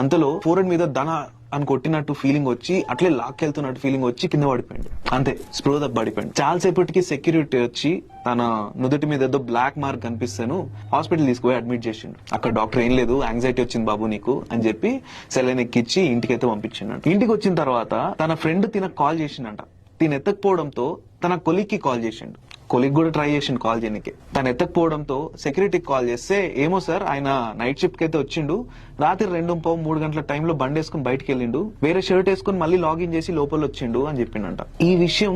అంతలో four head మీద దన అని కొట్టినట్టు ఫీలింగ్ వచ్చి అట్లే లాక్కెళ్తున్నట్టు ఫీలింగ్ వచ్చి కింద పడిపోయింది. అంతే, స్ప్రో తప్ప పడిపోయింది. చాలా సేపటికి సెక్యూరిటీ వచ్చి తన నుదుటి మీద ఏదో బ్లాక్ మార్క్ కనిపిస్తాను హాస్పిటల్ తీసుకుపోయి అడ్మిట్ చేసిండు. అక్కడ డాక్టర్ ఏం లేదు, యాంగ్జైటీ వచ్చింది బాబు నీకు అని చెప్పి సెలైన్ ఎక్కిచ్చి ఇంటికైతే పంపించిండు. ఇంటికి వచ్చిన తర్వాత తన ఫ్రెండ్ తినకు కాల్ చేసిండంట. తిన ఎత్తకపోవడంతో తన కొలిక్కి కాల్ చేసిండు. కొలిగ్ కూడా ట్రై చేసిండు కాల్ చేయడానికి. తను ఎత్తకపోవడంతో సెక్యూరిటీకి కాల్ చేస్తే ఏమో సార్ ఆయన నైట్ షిఫ్ట్ కి అయితే వచ్చిండు, రాత్రి 2-3 గంటల టైంలో బండి వేసుకుని బయటకు వెళ్ళిండు, వేరే షర్ట్ వేసుకుని మళ్ళీ లాగిన్ చేసి లోపల వచ్చిండు అని చెప్పిండంట. ఈ విషయం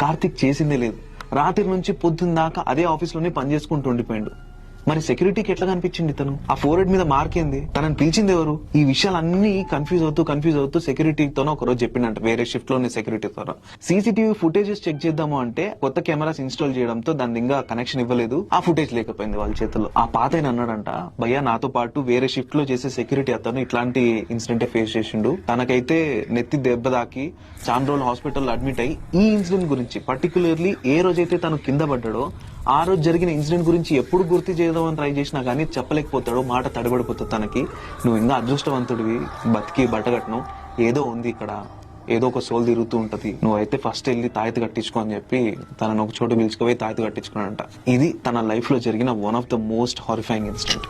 కార్తిక్ చేసిందే లేదు. రాత్రి నుంచి పొద్దున్న దాకా అదే ఆఫీస్ లోనే పని చేసుకుంటూ ఉండిపోయిండు. మరి సెక్యూరిటీకి ఎట్లా కనిపించింది తను? ఆ ఫోర్ హెడ్ మీద మార్క్ ఏంది? తనని పిలిచింది ఎవరు? ఈ విషయాలన్నీ కన్ఫ్యూజ్ అవుతూ సెక్యూరిటీతోనే ఒక రోజు చెప్పిండంట, వేరే షిఫ్ట్ లోని సెక్యూరిటీతో. సీసీటీవీ ఫుటేజెస్ చెక్ చేద్దాము అంటే కొత్త కెమెరాస్ ఇన్స్టాల్ చేయడంతో దాని ఇంకా కనెక్షన్ ఇవ్వలేదు, ఆ ఫుటేజ్ లేకపోయింది వాళ్ళ చేతుల్లో. ఆ పాత అన్నాడంట, భయ్యా నాతో పాటు వేరే షిఫ్ట్ లో చేసే సెక్యూరిటీ అతను ఇట్లాంటి ఇన్సిడెంట్ ఫేస్ చేసిండు, తనకైతే నెత్తి దెబ్బ దాకి చాలా రోజులు హాస్పిటల్ అడ్మిట్ అయ్యి ఈ ఇన్సిడెంట్ గురించి పర్టికులర్లీ ఏ రోజైతే తను కింద పడ్డాడో ఆ రోజు జరిగిన ఇన్సిడెంట్ గురించి ఎప్పుడు గుర్తు చేద్దామని ట్రై చేసినా కానీ చెప్పలేకపోతాడో, మాట తడిపడిపోతుంది తనకి. నువ్వు ఇంకా అదృష్టవంతుడివి, బతికి బట్టగట్టను, ఏదో ఉంది ఇక్కడ, ఏదో ఒక సోల్ తిరుగుతూ ఉంటది, నువ్వైతే ఫస్ట్ వెళ్ళి తాయెత్తు కట్టించుకో అని చెప్పి తనను ఒక చోట పిలుచుకుపోయి తాయెత్తు కట్టించుకున్నాడంట. ఇది తన లైఫ్ లో జరిగిన one of the most horrifying incident.